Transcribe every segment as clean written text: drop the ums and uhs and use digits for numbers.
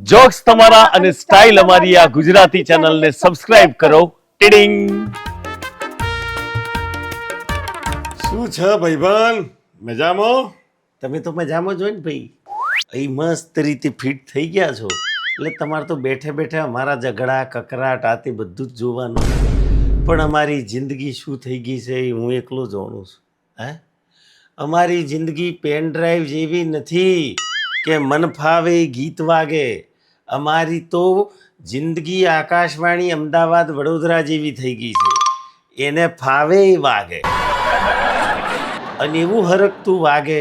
Jokes તમારા અને style અમારી આ ગુજરાતી ચેનલને સબસ્ક્રાઇબ કરો. ટીડિંગ. શું છે ભાઈબંધ, મજામાં? તમે તો મજામાં જો ને ભાઈ, અહીં મસ્ત રીતે ફિટ થઈ ગયા છો એટલે તમારે તો બેઠે બેઠે અમારા ઝઘડા કકરાટ આ તે બધું જ જોવાનું. પણ અમારી જિંદગી શું થઈ ગઈ છે એ હું એકલો જાણું છું. હે, અમારી જિંદગી પેન ડ્રાઈવ જેવી નથી કે મન ફાવે ગીત વાગે. અમારી તો જિંદગી આકાશવાણી અમદાવાદ વડોદરા જેવી થઈ ગઈ છે, એને ફાવે વાગે અને એવું હરકતું વાગે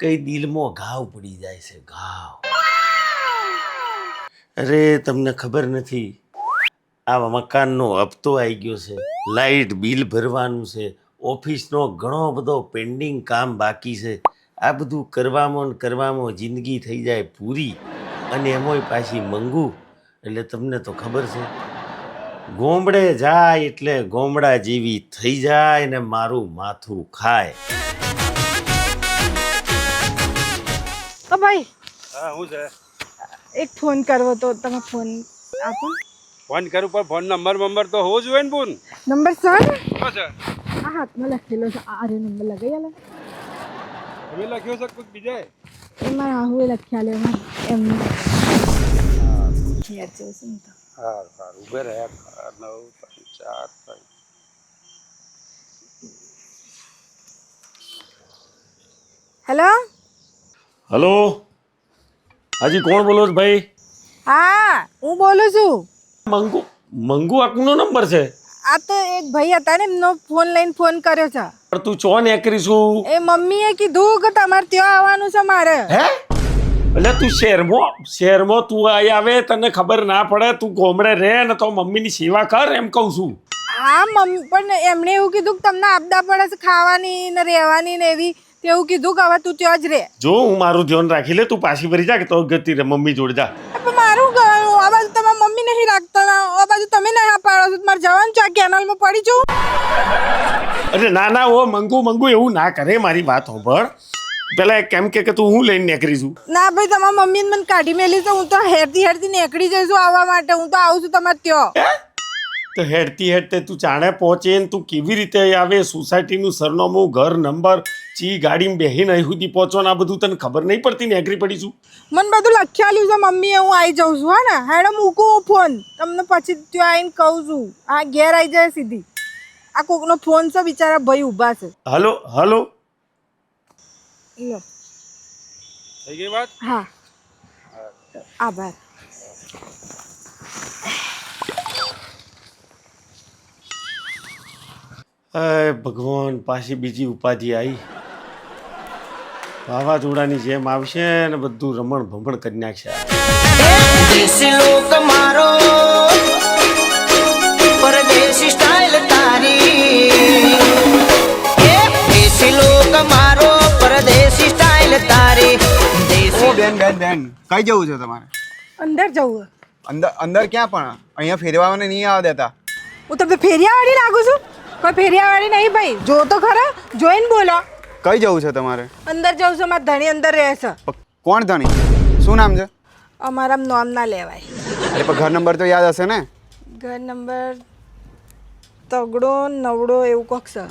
કઈ દિલમાં ઘાવ પડી જાય છે, ઘાવ. અરે તમને ખબર નથી, આ મકાનનો હપ્તો આવી ગયો છે, લાઇટ બિલ ભરવાનું છે, ઓફિસનો ઘણો બધો પેન્ડિંગ કામ બાકી છે. આ બધું કરવામાં જિંદગી થઈ જાય પૂરી, અને એમાંય પાછી મંગું. એટલે તમને તો ખબર છે, ગોમડે જાય એટલે ગોમડા જેવી થઈ જાય ને મારું માથું ખાય. ભાઈ, હા હું છે? એક ફોન કરવો તો તમે ફોન આપો. ફોન કરું પણ ફોન નંબર તો હોવો જોઈએ ને પૂન. નંબર સર શું છે? આ હાથમાં લખેલો છે, આ નંબર લગાવી આલે. તમે લખ્યો છે કોઈ બીજાએ? એ મારા આહુએ લખ્યા લે એમને ઘેર જવું છે ને તો. સારું ઉભે રહ્યા. 9 5 4 હેલો. હલો, હાજી કોણ બોલો છો ભાઈ? હા, હું બોલું છું. મંગુ આકનો નંબર છે? આ તો એક ભાઈ હતા ને, એમનો ફોન લઈને ફોન કર્યો છે. પણ તું ચો ને કરીશું? એ મમ્મીએ કીધું કે તમારે ત્યાં આવવાનું છે મારે. હે, એટલે તું શહેરમાં તું અહીં આવે, તને ખબર ના પડે, તું ગોમડે રહે ને તો મમ્મીની સેવા કર, એમ કહું છું. હા મમ્મી, પણ એમણે એવું કીધું કે તમને આપદા પડે છે ખાવાની ને રહેવાની ને એવી, તેવું કીધું કે હવે તું ત્યાં જ રહે. જો હું મારું ધ્યાન રાખી લે, તું પાછી ફરી જા કે તો ગતિ રે મમ્મી જોડે જા. પણ મારું ગયું, આ બાજુ તમારા મમ્મી નહીં રાખતા, આ બાજુ તમે નહીં પાડો છો, મારે જવાનું છે, આ કેનાલમાં પડી છું. અરે ના ઓ મંગુ એવું ના કરે, મારી વાત સાંભળ. પેલા કેમ કે તું હું લઈને નીકળી છું? ના ભાઈ, તમારા મમ્મીએ મને કાઢી મેલી છે, હું તો હેરતી નીકળી જઈશું આવવા માટે. હું તો આવું છું તમારે ત્યાં. તો હેડતે તું ચાણે પહોંચે ને તું કેવી રીતે આવે? સોસાયટીનું સરનામું, ઘર નંબર, ચી ગાડીમાં બેહીને અહીં સુધી પહોંચો ને આ બધું તને ખબર નહીં પડતી? નીકળી પડીશું. મને બધું લખ્યાલ્યું છે મમ્મીએ, હું આવી જાઉં છું. હા ને, હેડો મૂકું ફોન, તમને પછી ત્યાં આવીને કહું છું. આ ઘેર આવી જાય સીધી. આ કોકનો ફોન છે, બિચારા ભાઈ ઊભા છે. હલો લો. થઈ ગઈ વાત? હા, આભાર. ભગવાન, પાછી બીજી ઉપાધિ આવી. વાવાઝોડાની જેમ આવશે ને બધું રમણ ભમણ કરી નાખશે. દેશી લોક મારો પરદેશી સ્ટાઇલ તારી, દેશી લોક મારો પરદેશી સ્ટાઇલ તારી. ઓ બેન કઈ જવું છે તમારે? અંદર જવું. અંદર ક્યાં? પણ અહીંયા ફેરવાને નહીં આવવા દેતા. હું તમને ફેરિયાવાળી લાગુ છું? કોઈ ફેરિયાવાળી નહીં ભાઈ, જો તો ખરા, જોઈને બોલો. કઈ જવું છે તમારે? અંદર જવું છે, મારા ધણી અંદર રહે છે. કોણ ધણી? શું નામ છે? અમારા નામ ના લેવાય. અરે પણ ઘર નંબર તો યાદ હશે ને? ઘર નંબર તગડો નવડો એવું કોક છે.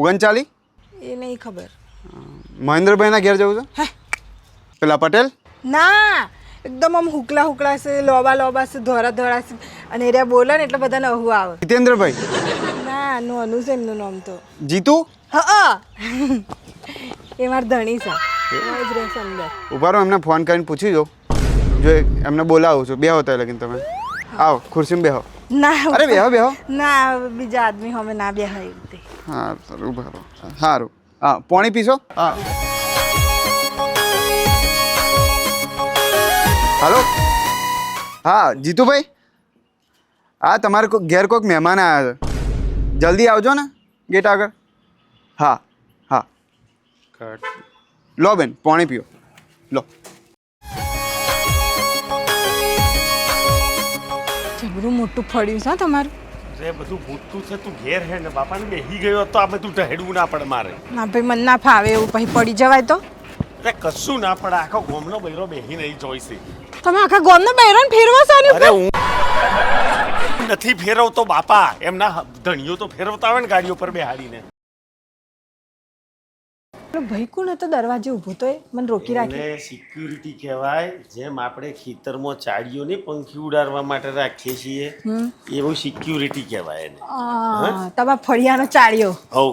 39? એ નહીં ખબર. મહેન્દ્રભાઈના ઘેર જવું છે? હે, પેલા પટેલ? ના, એકદમ આમ હુકલા છે, લોબા છે, ધોળા છે, અને એરિયા બોલે ને એટલે બધાને અહુ આવે. જીતેન્દ્રભાઈ? ના, નોનું છે એમનું નામ તો. જીતુ? હા, એ મારા ધણી છે. જ રહેશે અંદર. ઉભા રહો, એમને ફોન કરીને પૂછી જો. જો એમને બોલાવું છું. બેહો તો લગીન તમે આવો, ખુરશીમાં બેહો. ના, અરે બેહો. ના, બીજા આદમી હવે ના બેહાય રીતે. હા સારું, ઉભા રહો. સારું. હા, પાણી પીશો? હા. હાલો. હા જીતુભાઈ, હા તમારે ઘેર કોઈક મહેમાન આવ્યા છે, જલ્દી આવજો ને ગેટ આગળ. હા. લો બેન, પાણી પીઓ. લો. જબરું મોટું ફળ્યું છે તમારું. રે બધું ભૂતતું છે, તું ઘેર હે ને બાપાને બેહી ગયો તો આ બધું ઢહેડવું ના પડે મારે. ના ભાઈ, મને ના ફાવે એવું, પછી પડી જવાય તો. અરે કશું ના પડે, આખો ગોમનો બૈરો બેહી નહીં જોઈશે. તમે આખા ગામનો બૈરાને ફેરવો છો આની અરે ઉપર? હું નથી ફેરવતો બાપા, એમના ધણીઓ તો ફેરવતા હોય ને ગાડીઓ પર બેહાડીને. પેલો ભાઈ કોણ હતો દરવાજે ઊભો તો એ મને રોકી રાખી? એને સિક્યુરિટી કહેવાય. જેમ આપણે ખેતરમાં ચાડીઓને પંખી ઉડાડવા માટે રાખીએ છીએ એવું સિક્યુરિટી કહેવાય એને. તમારા ફળિયાનો ચાળ્યો. હવ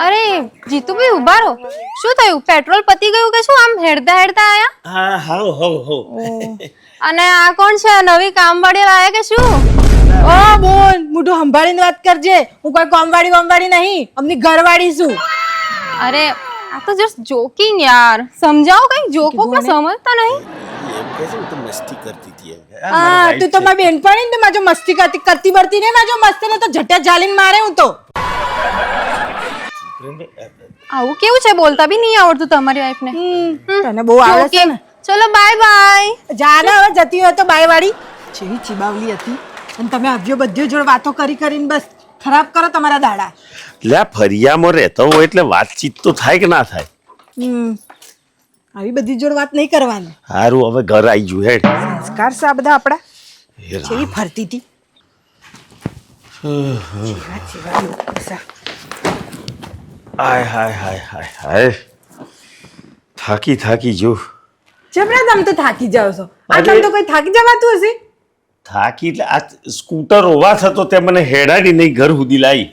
અરે જીતુભાઈ ઉભા રહો. શું થયું? પેટ્રોલ પતી ગયું કે શું? આમ હેડતા હેડતા આયા? હા હવ હવ હવ અને આ કોણ છે? નવી કામવાળી લાયા કે શું? ઓ બોલ, મોઢું સંભાળીને વાત કરજે. હું કોઈ કામવાળી નહીં, અમની ઘરવાળી છું. અરે આ તો જસ્ટ જોકિંગ યાર. સમજાવો કઈ, જોકો કે સમજતા નહીં. એમ કહે છે ને તો મસ્તી કરતી હતી એમ કે. હા, તું તો મારી બેનપણી ને માજો મસ્તી કરતી બરતી ને માજો મસ્તી ને તો ઝટા જાલીને મારે હું તો. આવું કેવું છે? બોલતા બી નહીં આવડતું તમારી વાઈફને. તને બહુ આવડે છે ને. ચલો બાય બાય. જાને હવે જતી હોય તો બાય વાળી. જેવી ચીબાવલી હતી અને તમે આવ્યો બધ્યો જોડે વાતો કરીને બસ ખરાબ કરો તમારા દાડા. લે ફરિયામાં રહેતો હોય એટલે વાતચીત તો થાય કે ના થાય? આવી બધી જોડે વાત નહીં કરવાની. સારું હવે ઘર આવી ગયું હેડ. સંસ્કાર છે આ બધા આપડા. જેવી ફરતી હતી. હાય હાય હાય હાય હાય થાકી જો. જબરા તમે તો થાકી જાવ છો. આ તમે તો કોઈ થાકી જવાતું હશે. થાકી એટલે આ સ્કૂટર હોવા છતો તે મને હેડાડી નહીં ઘર સુધી લાવી.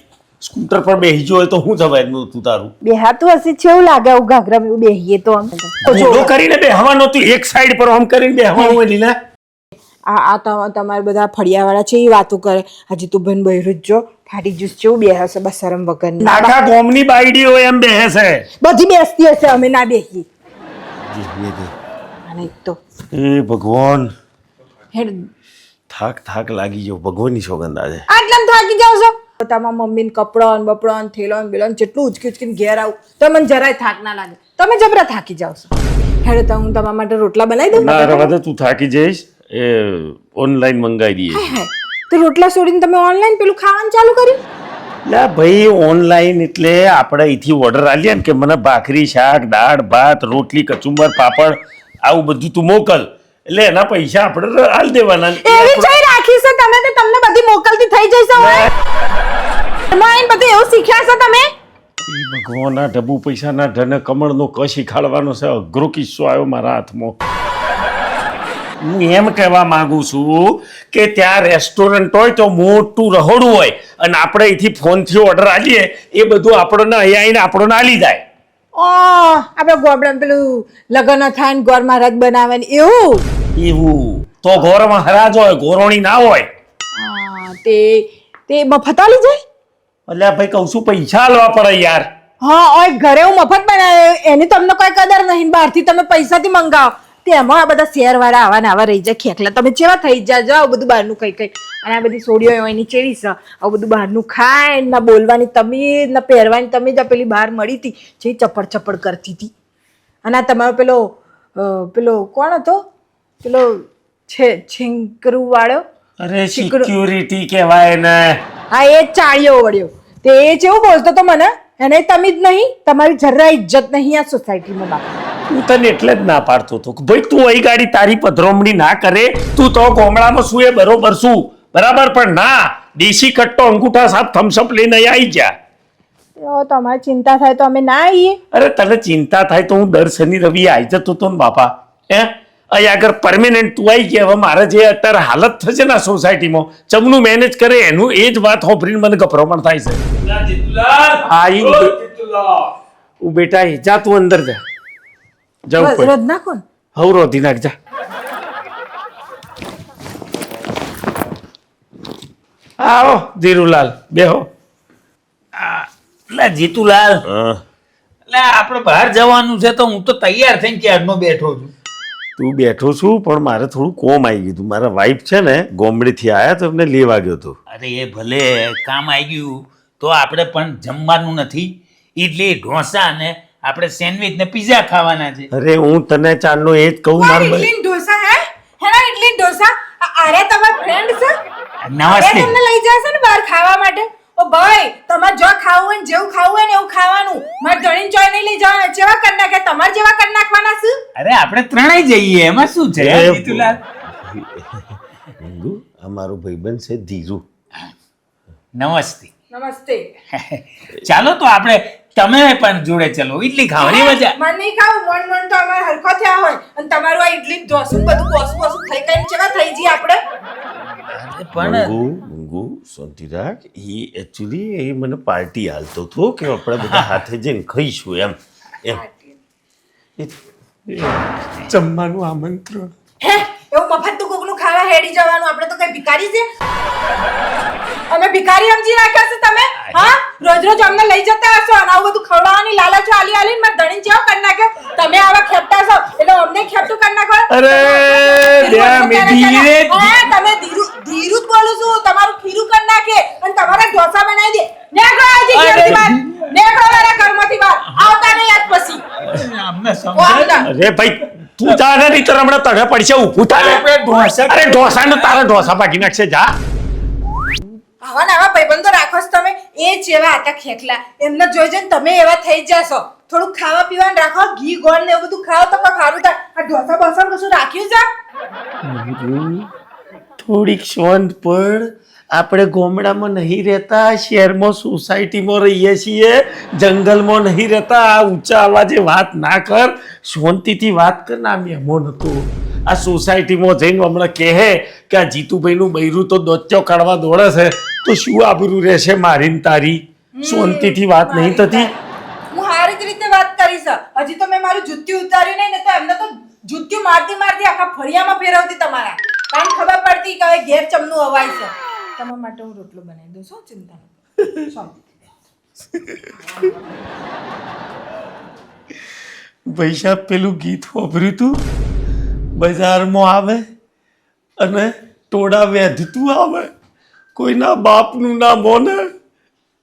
સ્કૂટર પર બેસી જો તો હું જવાય તું તારું બેહાતું હશે કેવું લાગે આવું ઘાઘરા બેહીએ તો આમ ઊંધો કરીને બેહવાનું હતું એક સાઈડ પર આમ કરીને બેહવાનું હોય લીલા. આ તમારા બધા ફળિયાવાળા છે એ વાતો કરે. હજી તું ભાઈ બહેરું જ જો ફાટી જ્યુસ જેવું બેસે છે બસ શરમ વગર. આખા ગોમની બાયડી હોય એમ બેહે છે. બધી બેસતી હશે અમે ના બેહીએ. અને એક તો એ ભગવાન હેડ થાક લાગી ગયો. ભગવાનની સોગંદ આજે આટલામ થાકી જાવ છો. તમારા મમ્મીને કપડો ને બપડો ને થેલો ને બેલો ને જેટલું ઉચકીને ઘેર આવું તો મને જરાય થાક ના લાગે. તમે જબરા થાકી જાવ છો. હેડો તો હું તમારા માટે રોટલા બનાવી દઉં. ના રવા દે, તું થાકી જઈશ. એ ઓનલાઈન મંગાવી દઈએ. તો રોટલા છોડીને તમે ઓનલાઈન પેલું ખાવાનું ચાલુ કર્યું? લા ભાઈ ઓનલાઈન એટલે આપણે અહીંથી ઓર્ડર આલીએ ને કે મને ભાખરી શાક દાળ ભાત રોટલી કચુંબર પાપડ આવું બધું તું મોકલ એટલે એના પૈસા આપણે આલ દેવાના. એવી જઈ રાખી છે તમે તો તમને બધી મોકલતી થઈ જશે હવે. એમાં બધું એવું શીખ્યા છો તમે. ભગવાન આ ડબ્બુ પૈસાના ઢને કમળનો ક શીખાડવાનો છે. અઘરો કિસ્સો આવ્યો મારા હાથમાં. હું એમ કહેવા માંગુ છું કે ત્યાં રેસ્ટોરન્ટ હોય તો મોટું રહોડું હોય અને આપણે અહીંથી ફોનથી ઓર્ડર આલીએ એ બધું આપણને અહીંયા આવીને આપણને આલી જાય. આપણે ગોબડા પેલું લગ્ન થાય ને ગોર મહારાજ બનાવે એવું તો ગોર મહારાજ હોય ગોરોણી ના હોય. તે મફત આલી જાય. એટલે ભાઈ કહું છું પૈસા આલવા પડે યાર. હા ઓય ઘરે હું મફત બનાવે એની તમને કોઈ કદર નહીં. બહારથી તમે પૈસાથી મંગાવો તેમાં આ બધા શેર વાળા આવા રહી જાય ખેખલા. તમે ચેવા થઈ જાજો આવું બધું બહારનું કઈ અને આ બધી સોડીઓ એની ચેવી છે આવું બધું બહારનું ખાય ના બોલવાની તમીજ ના પહેરવાની તમીજ. આ પેલી બહાર મળી હતી જે ચપડ કરતી હતી. અને આ તમારો પેલો કોણ હતો પેલો છીંકરુ વાળો? અરે સિક્યુરિટી કહેવાય ને. હા એ જ ચાળીઓ વળ્યો તે એ જેવું બોલતો તો મને એને તમીજ નહીં. તમારી જરા ઇજ્જત નહીં આ સોસાયટીમાં બાપા. હું તને એટલે જ ના પાડતો હતો કે ભાઈ તું અહીં ગાડી તારી પધરોમણી ના કરે. તું તો ગામડામાં શું એ બરોબર શું બરાબર પણ ના દેશી કટ્ટો અંગૂઠા સાપ થમ્સઅપ લઈને આવી જા. તમારે ચિંતા થાય તો અમે ના આવીએ. અરે તને ચિંતા થાય તો હું દર શનિ રવિ આવી જતો હતો ને બાપા. અહીં આગળ પરમેનન્ટ તું આવી ગયા. હવે મારે જે અત્યારે હાલત થશે ને સોસાયટીમાં ચમનું મેનેજ કરે એનું એ જ વાત હોભરીને મને ગભરામણ થાય છે. હું બેટા જા તું અંદર જા. રોજ નાખો ને. હવ રોધી નાખ જા. આવો ધીરુલાલ બેહો. એટલે જીતુલાલ એટલે આપણે બહાર જવાનું છે તો હું તો તૈયાર થઈને ક્યારનો બેઠો છું. તું બેઠો છું પણ મારે થોડું કોમ આવી ગયું હતું. મારા વાઈફ છે ને ગોમડેથી આવ્યા તો એમને લેવા ગયો હતો. અરે એ ભલે કામ આવી ગયું તો આપણે પણ જમવાનું નથી. ઇડલી ઢોસા ને આપણે સેન્ડવિચ ને પીઝા ખાવાના છે. અરે હું તને ચાલનો એ જ કહું મારું ઇડલી ઢોસા હેના ઇડલી ઢોસા આરે તમાર ફ્રેન્ડ છે. નમસ્તે. તમને લઈ જશે ને બહાર ખાવા માટે. ઓ ભાઈ તમારે જો ખાવું હોય ને જેવું ખાવું હોય ને એવું ખાવાનું. મારે ધણીને ચોય નહીં લઈ જવાના. જેવા કરી નાખે તમારે જેવા કરી નાખવાના છે. અરે આપણે ત્રણેય જઈએ, એમાં શું છે એ જીતુલાલ? હિંગુ, આ મારો ભાઈબંધ છે ધીરુ. નમસ્તે. નમસ્તે. ચાલો તો આપણે તમે પણ જોડે ચલો, ઇડલી ખાવાની મજા. મને નહીં ખાવું. મન તો અમારે હરખો થયા હોય અને તમારું આ ઇડલી ઢોસું બધું બોસું થઈ કઈ કેવા થઈ જઈએ આપણે. મંગુ શાંતિ રાખ. એ એકચ્યુઅલી એ મને પાર્ટી હાલતો હતો કે આપણે બધા હાથે જઈને ખાઈશું એમ એમ. જમવાનું આમંત્રણ. હે એવું મફત તું કોકનું ખાવા હેડી જવાનું? આપણે તો કઈ ભિખારી છે? અમે ભિખારી સમજી રાખ્યા છે તમે? હા, રોજ રોજ અમને લઈ જતા હશો અને આવું બધું ખવડાવવાની લાલચો આલી આલીને માર ધણી જેવો કરી નાખે. તમે આવા ખેપટા છો એટલે અમને ખેપટું કરી નાખો. અરે હા, તમે ધીરુ જ બોલું છું. તમારું ખીરું કરી નાખે અને તમારા ઢોસા બનાવી દે. નેકળો આજે ઘરથી બહાર. નેકળો મારા ઘરમાંથી બહાર. આવતા નહીં આજ પછી. અમને ઓ, સમજાય. આવતા. અરે ભાઈ તું જા ને, નહીં તો હમણાં તને પડશે ઊભું થાય. અરે ઢોસા ને તારા ઢોસા પાકી નાખશે. જા. આવા ને આવા ભાઈબંધો રાખો છો તમે. એ જેવા હતા ખેખલા એમને જોઈ જોઈને તમે એવા થઈ જશો. થોડું ખાવા પીવાનું રાખો. ઘી ગોળ ને એવું બધું ખાઓ તો કોઈ સારું થાય. આ ઢોસા બોસા કશું રાખ્યું છે? થોડીક શાંત પડ. આપણે ગામડામાં નહીં રહેતા, શહેરમાં સોસાયટીમાં રહીએ છીએ, જંગલમાં નહીં રહેતા. આ ઊંચા અવાજે વાત ના કર, શાંતિથી વાત કર. ના મહેમાન હતો આ સોસાયટીમાં જઈને હમણાં કહે કે આ જીતુભાઈનું બૈરું તો દોત્યો કાઢવા દોડે છે, તો શું આબરૂ રહેશે મારી ને તારી? શાંતિથી વાત નહીં થતી. હું સારી જ રીતે વાત કરીશ. હજી તો મેં મારું જુત્યું ઉતાર્યું નહીં ને તો એમને તો જુત્યું મારતી મારતી આખા ફળિયામાં ફેરવતી તમારા. કારણ ખબર પડતી કે હવે ઘેર ચમનું અવાય છે. તમારા માટે હું રોટલો બનાવી દઉં છું. ચિંતા ન કરો. ભાઈ સાહેબ, પેલું ગીત વાપર્યું તું, બજારમાં આવે અને ટોળા વેધતું આવે, કોઈના બાપનું ના મોને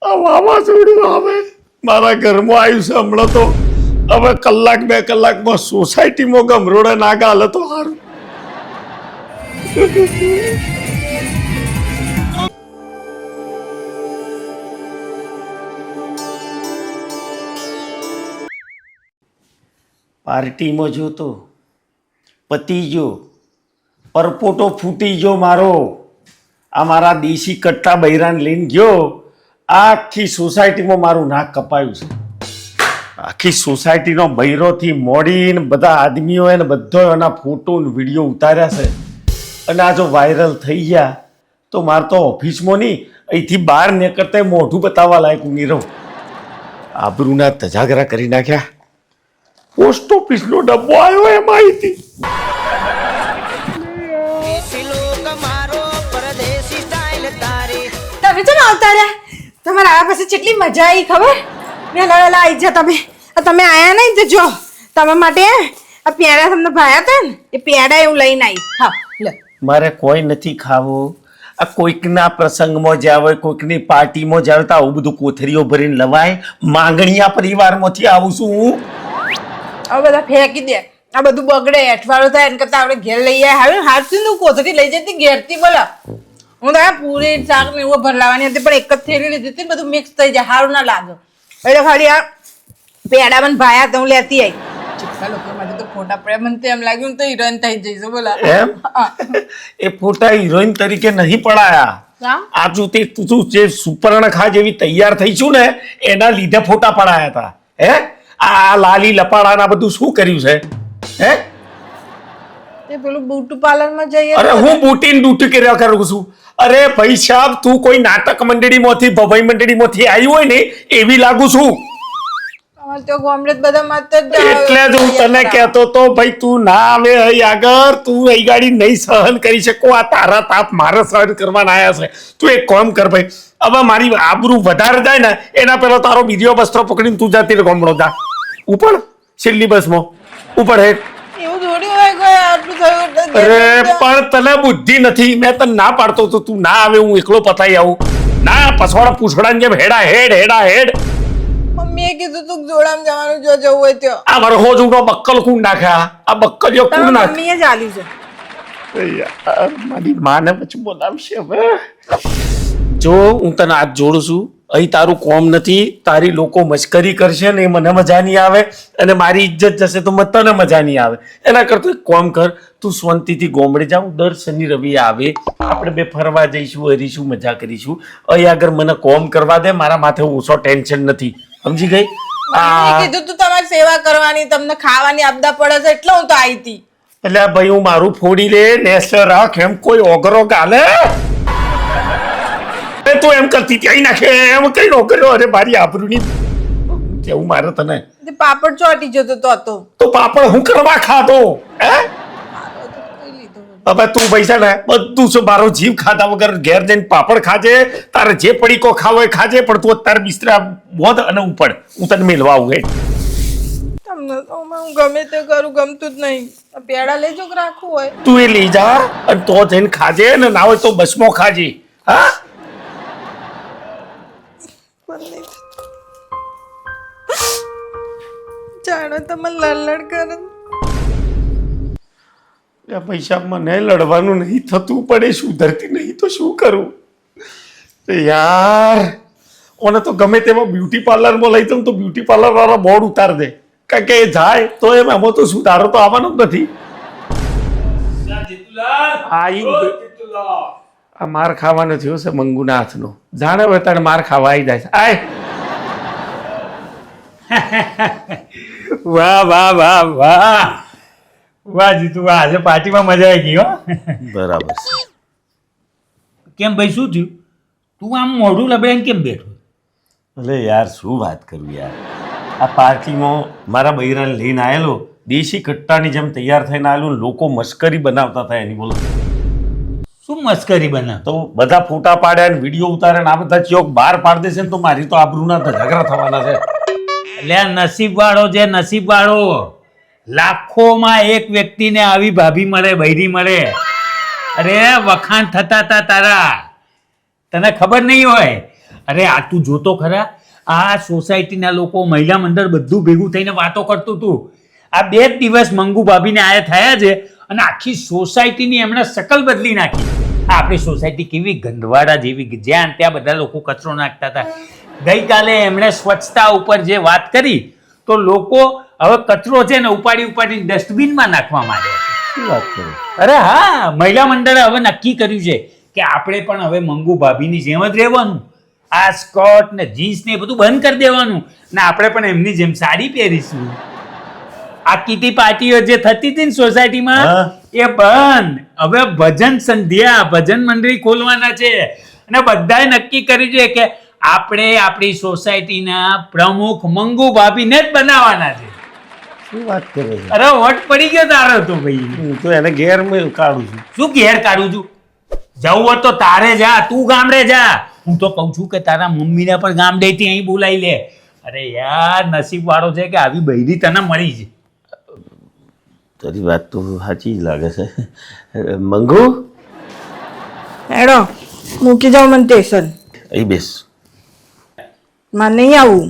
આ વાવાઝોડું આવે. મારા ઘરમાં આવ્યું છે હમણાં તો. હવે કલાક બે કલાકમાં સોસાયટીમાં ગમરોડે ના ગાલે તો સારું. પાર્ટીમાં જો તો પતી ગયો, પરપોટો ફૂટી ગયો મારો. આ મારા દેશી કટ્ટા બૈરાને લઈને ગયો. આખી સોસાયટીમાં મારું નાક કપાયું છે. આખી સોસાયટીનો બૈરોથી મોડીને બધા આદમીઓએ ને બધો એના ફોટો ને વિડીયો ઉતાર્યા છે. અને આ જો વાયરલ થઈ ગયા તો મારે તો ઓફિસમાં નહીં, અહીંથી બહાર નીકળતા મોઢું બતાવવા લાયક હું નહીં રહું. આબરૂના તજાગરા કરી નાખ્યા. પોસ્ટ ઓફિસનો ડબ્બો આવ્યો એમાં અહીંથી. દેશી લોક મારો પરદેશી સ્ટાઇલ તારી. તમે છે ને આવતા રહ્યા. તમારે આવ્યા પછી કેટલી મજા આવી ખબર? વહેલા વહેલા આવી જા તમે. તમે આયા નહીં તો જો તમે માટે આ પેડા તમને ભાયા હતા ને એ પેડા હું લઈને આવી. હા લે. મારે કોઈ નથી ખાવું. આ કોઈકના પ્રસંગમાં જાવ, કોઈકની પાર્ટીમાં જાવ તો આવું બધું કોથરીઓ ભરીને લવાય? માંગણીયા પરિવારમાંથી આવું છું હું. હવે બધા ફેંકી દે. આ બધું બગડે, અઠવાડિયું થાય એને કરતા આપણે ઘેર લઈ આવ્યા. હવે હાથથી નું કોથળી લઈ જતી ઘેરથી બોલો. હું તો પૂરી શાક ને એવું ભરલાવાની હતી પણ એક જ થેલી લીધી હતી, બધું મિક્સ થઈ જાય, સારું ના લાગે. એટલે ખાલી આ પેડા મને ભાયા તો હું લેતી આવી. કેટલા લોકો માટે તો ફોટા પડ્યા. મને તો એમ લાગ્યું તો હિરોઈન થઈ જઈશ બોલા. એમ એ ફોટા હિરોઈન તરીકે નહીં પડાયા. આજુ તે તું જે સુપર્ણખા જેવી તૈયાર થઈ છું ને એના લીધે ફોટા પડાયા હતા. હે આ લાલી લપાડાના બધું શું કર્યું છે? હે એ પેલું બ્યુટી પાર્લર માં જઈએ. અરે હું બુટીન ડૂટી કર્યા કરું છું. અરે ભાઈ સાહેબ, તું કોઈ નાટક મંડળીમાંથી ભવાઈ મંડળીમાંથી આવી હોય ને એવી લાગુ છું. અમારે તો ગામડે બધા માત્ર જ એટલે જ હું તને કહેતો તો ભાઈ તું ના આવે અહીં આગળ. તું અહીં ગાડી નહીં સહન કરી શકો. આ તારા તાપ મારે સહન કરવાના આવ્યા છે. તું એક કામ કર ભાઈ, હવે મારી આબરૂ વધારે જાય ને એના પહેલા તારો બીજો બસ્ત્રો પકડીને તું જાતી રે ગામડો જા. ઉપર છેલ્લી બસમાં ઉપર હેઠ. એવું થોડી હોય કોઈ આટલું થયું. અરે પણ તને બુદ્ધિ નથી. મેં તને ના પાડતો તો તું ના આવે, હું એકલો પતાઈ આવું. ના પછવાડા પૂછડાને જેમ હેડા હેડ હેડા હેડ. મમ્મીએ કીધું તું જોડામ જવાનું જો જવું હોય તો. આ વરહો જુનો બક્કલ કુંડ નાખ્યા. આ બક્કલીઓ કુંડ નાખ. મમ્મીએ જ આલ્યું છે. યાર મારી માને પછી બોલાવશે હવે. જો હું તને હાથ જોડું છું, અહીં તારું કોમ નથી. તારી લોકો મશ્કરી કરશે ને એ મને મજા નહીં આવે, અને મારી ઇજ્જત જશે તો તને મજા નહીં આવે. એના કરતું એક કોમ કર, તું શાંતિથી ગોમડે જાઉં, દર શનિ રવિ આવે, આપણે બે ફરવા જઈશું, હરીશું, મજા કરીશું. અહીં આગળ મને કોમ કરવા દે, મારા માથે ઓછો ટેન્શન નથી, સમજી ગઈ? કીધું તું તમારી સેવા કરવાની, તમને ખાવાની આપદા પડે છે એટલે હું તો આવી હતી. એટલે ભાઈ હું મારું ફોડી લે, નેસ્ટ રાખ, એમ કોઈ ઓગરો ગાલે? તું એમ કરતી ત્યાં નાખે એમ કઈ નો કર્યો? અરે મારી આબરૂની કેવું મારે તને. પાપડ ચોટી જતો તો તો પાપડ હું કરવા ખાધો? હે હવે તું પૈસા ને બધું શું મારો જીવ ખાધા વગર ઘેર જઈને પાપડ ખાજે, તારે જે પડીકો ખાવો એ ખાજે, પણ તું અત્યારે બિસ્તરા બોધ અને ઉપડ, હું તને મેળવા આવું. તમને હું ગમે તે કરું, ગમતું જ નહીં. પેડા લેજો કે રાખવું હોય તું એ લઈ જા અને તો જઈને ખાજે, ને ના હોય તો બસમો ખાજે. હા જાણો તમે લડ કરે. પૈસા મને લડવાનું નહીં થતું, પડે સુધરતી નહીં તો શું કરું યાર? ઓને તો ગમે તેમાં બ્યુટી પાર્લરમાં લઈ જાઉં તો બ્યુટી પાર્લર વાળા બોર્ડ ઉતાર દે, કારણ કે એ જાય તો એમાં તો સુધારો તો આવવાનો જ નથી. આ માર ખાવાનો થયો છે મંગુના હાથનો, જાણે હવે તારે માર ખાવા આવી જાય છે. આય વાહ વાહ વાહ વાહ વાહ જીતુ વાહ, આજે પાર્ટીમાં મજા આવી ગઈ હો. બરાબર છે. કેમ ભાઈ, શું થયું? તું આમ મોઢું લબડાઈને કેમ બેઠો? એટલે યાર શું વાત કરું યાર, આ પાર્ટીમાં મારા બૈરાને લઈને આવેલો, દેશી કટ્ટાની જેમ તૈયાર થઈને આવેલું, લોકો મશ્કરી બનાવતા હતા એની. બોલો શું મસ્કરી બનાવ? તો બધા ફોટા પાડ્યા ને વિડીયો ઉતારે ને આ બધા ચોક બહાર પાડી દેશે ને તો મારી તો આબરૂના તો ઝઘડા થવાના છે. એટલે આ નસીબ વાળો છે, નસીબ વાળો. લાખોમાં એક વ્યક્તિને આવી ભાભી મળે, બૈરી મળે. અરે વખાણ થતા હતા તારા, તને ખબર નહીં હોય. અરે આ તું જોતો ખરા, આ સોસાયટીના લોકો, મહિલા મંડળ બધું ભેગું થઈને વાતો કરતું હતું. આ 2 જ દિવસ મંગુ ભાભીને આયા થયા છે અને આખી સોસાયટીની એમણે શકલ બદલી નાખી. આપણી સોસાયટી કેવી ગંદવાડા જેવી, જ્યાં ત્યાં બધા લોકો કચરો નાખતા હતા. ગઈકાલે એમણે સ્વચ્છતા ઉપર જે વાત કરી તો લોકો હવે કચરો છે ને ઉપાડી ડસ્ટબિનમાં નાખવા માંડ્યા છે. શું વાત કરો? અરે હા, મહિલા મંડળે હવે નક્કી કર્યું છે કે આપણે પણ હવે મંગુ ભાભીની જેમ જ રહેવાનું. આ સ્કર્ટ ને જીન્સ ને એ બધું બંધ કરી દેવાનું ને આપણે પણ એમની જેમ સાડી પહેરીશું. આ કીટી પાર્ટીઓ જે થતી હતી ને સોસાયટીમાં એ બંધ. હવે ભજન સંધ્યા, ભજન મંડળી ખોલવાના છે અને બધાએ નક્કી કર્યું છે કે આપણે આપણી સોસાયટીના પ્રમુખ મંગુ ભાભીને જ બનાવવાના છે. શું વાત કરે છે? અરે વટ પડી ગયો તારો તો ભાઈ. હું તો એને ઘેર કાઢું છું. શું ઘેર કાઢું છું? જવું હોત તો તારે જા, તું ગામડે જા. હું તો કહું છું કે તારા મમ્મીને પણ ગામડેથી અહીં બોલાવી લે. અરે યાર, નસીબ વાળો છે કે આવી બૈરી તને મળી છે. તારી વાત તો સાચી જ લાગે છે. મંગુ હેડો મૂકી જાઓ મને સ્ટેશન. અહીં બેસ. મને નહીં આવું,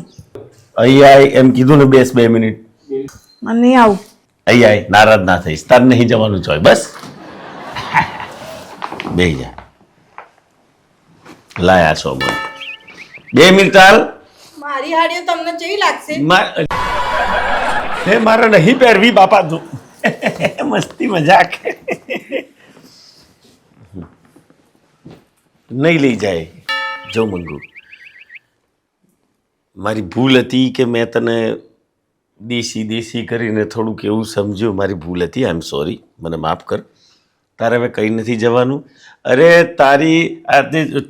અહીં આય એમ કીધું ને, બેસ 2 મિનિટ. મને નહીં આવું. અહીં આય, નારાજ ના થઈશ, તાર નહીં જવાનું છે બસ. બેહી જા. લાયા છો મને 2 મિનિટ ચાલ. મારી હાડીઓ તમને કેવી લાગશે? મારે નહીં પહેરવી બાપા, જો મસ્તી મજાક. નહીં લઈ જાય. જો મંગુ, મારી ભૂલ હતી કે મેં તને દેશી કરીને થોડુંક એવું સમજ્યું. મારી ભૂલ હતી, આઈ એમ સોરી, મને માફ કર. તારે હવે કંઈ નથી જવાનું. અરે તારી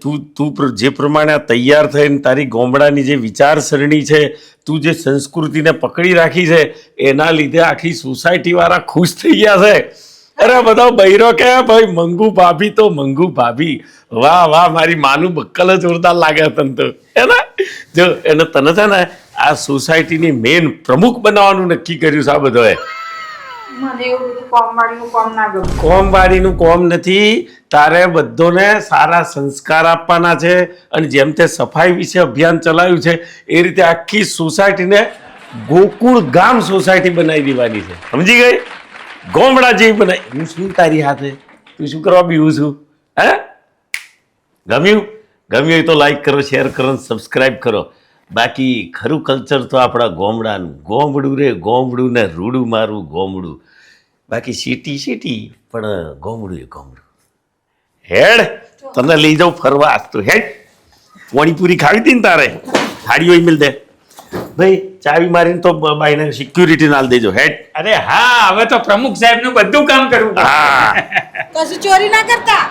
તું જે પ્રમાણે આ તૈયાર થઈને તારી ગોમડાની જે વિચારસરણી છે, તું જે સંસ્કૃતિને પકડી રાખી છે, એના લીધે આખી સોસાયટીવાળા ખુશ થઈ ગયા છે. અરે બધા બૈરો કે ભાઈ મંગુ ભાભી તો મંગુ ભાભી, વાહ વાહ, મારી માનું બક્કલ જ જોરદાર લાગે તને તો. એના જો એને તને છે ને આ સોસાયટીની મેન પ્રમુખ બનાવવાનું નક્કી કર્યું છે આ બધાએ. મને એવું બધું કોમવાળીનું કોમ ના ગમે. કોમવાળીનું કોમ નથી, તારે બધોને સારા સંસ્કાર આપવાના છે. અને જેમ તે સફાઈ વિશે અભિયાન ચલાવ્યું છે એ રીતે આખી સોસાયટીને ગોકુળ ગામ સોસાયટી બનાવી દેવાની છે, સમજી ગઈ? ગોમડા જેવી બનાવી. હું શું તારી હાથે, તું શું કરવા બીવું છું? હે ગમ્યું? ગમ્યું હોય તો લાઈક કરો, શેર કરો, સબસ્ક્રાઈબ કરો. બાકી ખરું કલ્ચર તો આપણા ગોમડાનું. ગોમડું રે ગોમડું ને રૂડું મારું ગોમડું. બાકી સિટી પણ ગોમડું એ ગોમડું. હેડ તને લઈ જાઉં ફરવા આજ તો. હેડ પાણીપુરી ખાવી હતી ને તારે, થાળીઓ મિલ દે ભાઈ. ચાવી મારીને તો બાઈને સિક્યુરિટી નાલ દેજો. હેડ. અરે હા, હવે તો પ્રમુખ સાહેબ નું બધું કામ કરવું પડે. હા કશું ચોરી ના કરતા.